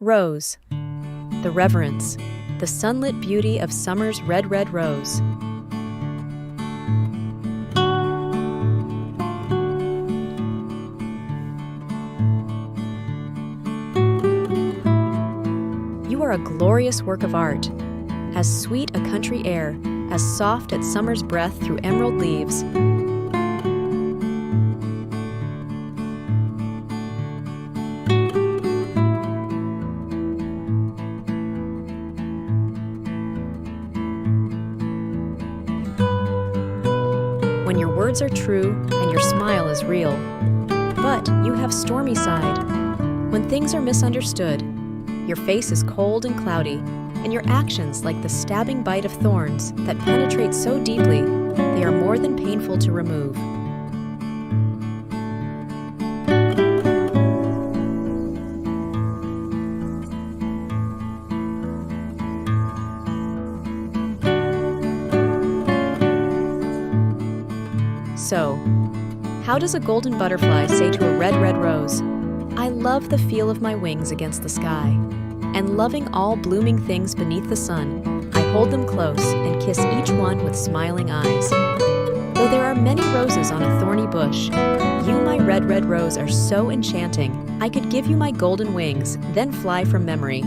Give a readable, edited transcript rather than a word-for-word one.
Rose, the reverence, the sunlit beauty of summer's red, red rose. You are a glorious work of art, as sweet a country air, as soft as summer's breath through emerald leaves. When your words are true and your smile is real. But you have stormy side. When things are misunderstood, your face is cold and cloudy, and your actions like the stabbing bite of thorns that penetrate so deeply, they are more than painful to remove. So, how does a golden butterfly say to a red, red rose, "I love the feel of my wings against the sky, and loving all blooming things beneath the sun, I hold them close and kiss each one with smiling eyes. Though there are many roses on a thorny bush, you, my red, red rose, are so enchanting, I could give you my golden wings, then fly from memory."